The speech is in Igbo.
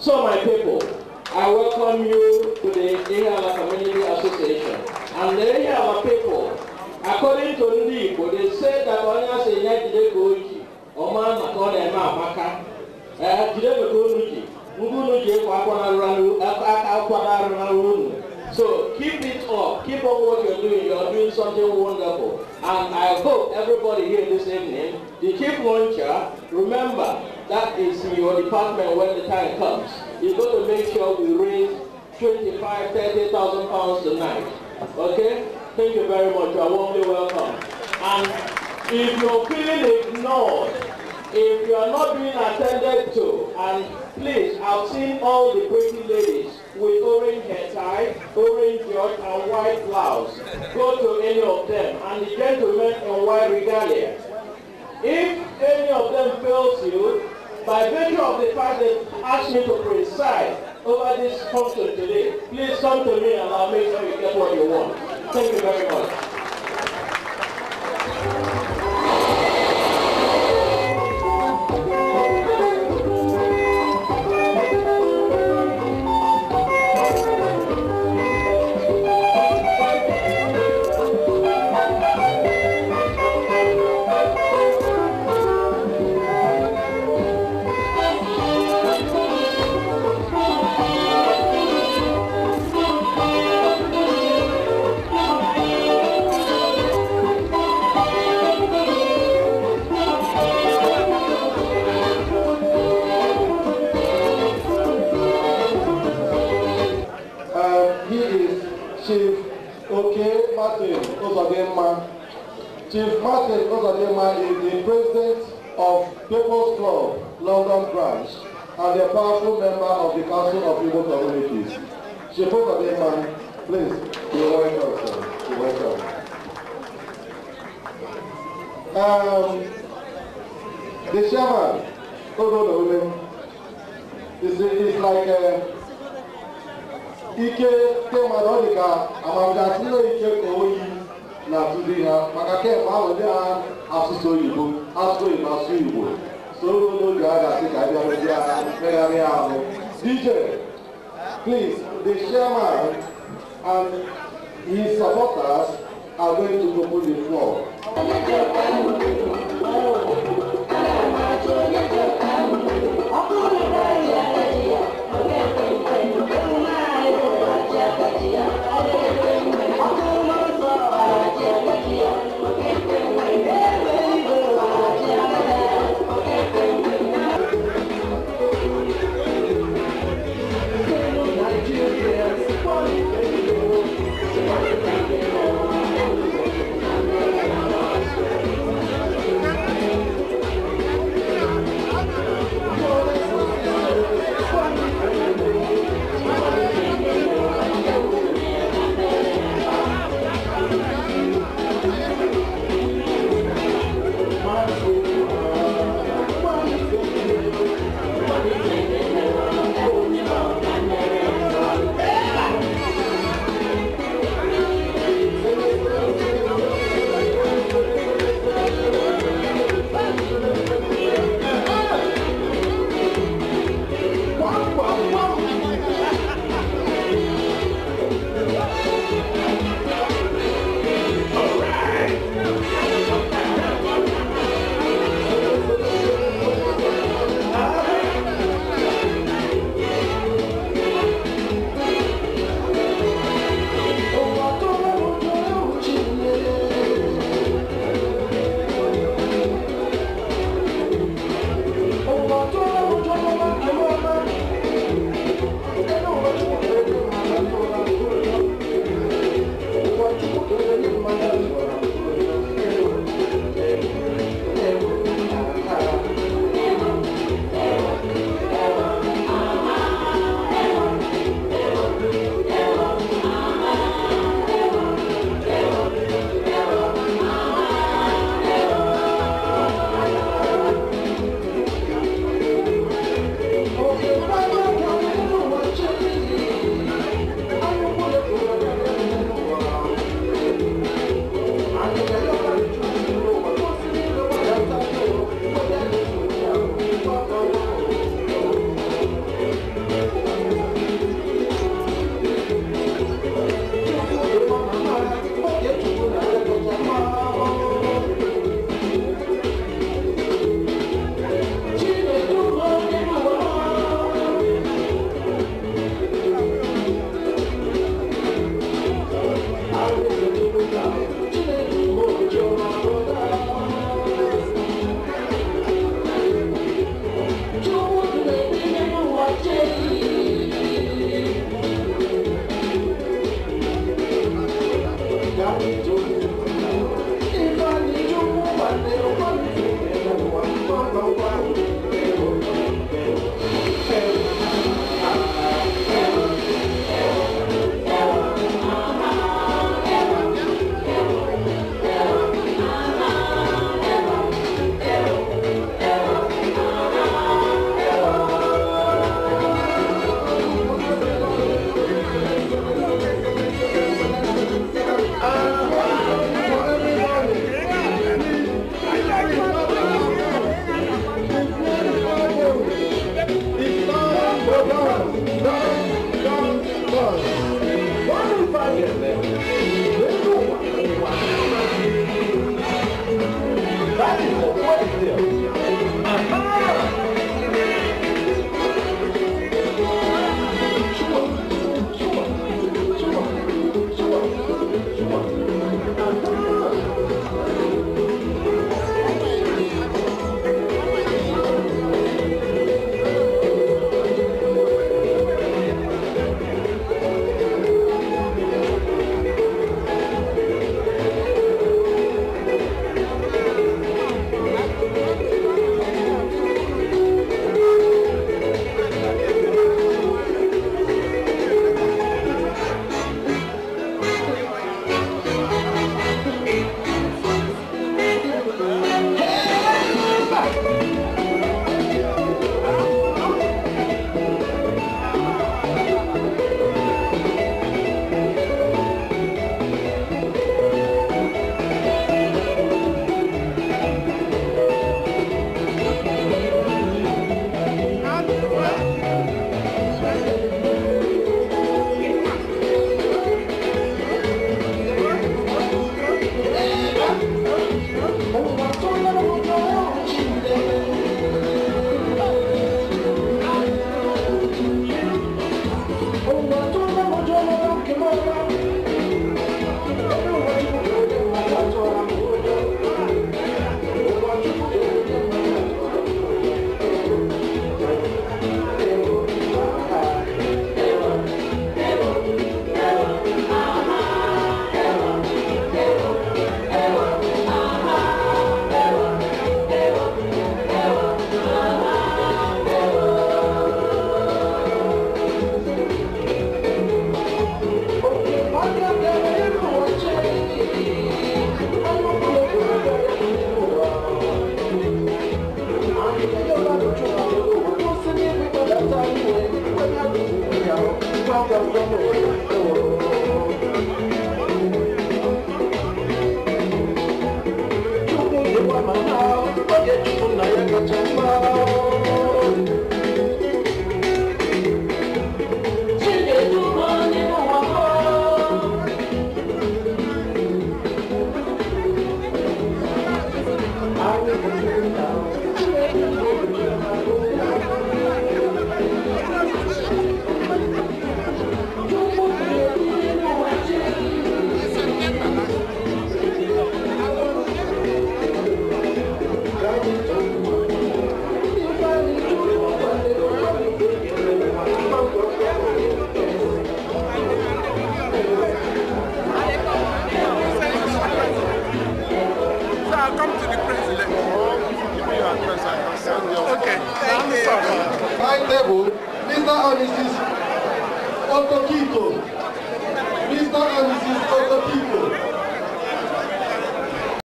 So my people, I welcome you to the Ihiala Community Association. And the Ihiala people, according to Ndibo, they say that Onya se nyajide goji, Oman makone ema maka, jide goji, ngunuji akwana ranu. So keep it up, keep on what you're doing something wonderful. And I hope everybody here this evening, the chief launcher, remember, that is in your department when the time comes. You've got to make sure we raise 25,000, 30,000 pounds tonight. Okay? Thank you very much. You are warmly welcome. And if you're feeling ignored, if you are not being attended to, and please, I've seen all the pretty ladies with orange hair tie, orange shirt, and white blouse. Go to any of them, and the gentlemen in white regalia. If any of them fails you, by virtue of the fact that asked me to preside over this function today, please come to me and I'll make sure you get what you want. Thank you very much. Chief Martin Ozadema is the president of People's Club, London branch, and a powerful member of the Council of Igbo Communities. Chief Ozadema, please, you're welcome, sir. You're welcome. The chairman, Odo is like Ike Kemadodika, Amagatuno Ike Koyi. Na today maka ke ma wo dia asuso yibo aso imasu yibo so no ga ti ka dia DJ, please, the chairman and his supporters are going to open the floor. Mr. and Mrs. Otokito, Mr. and Mrs.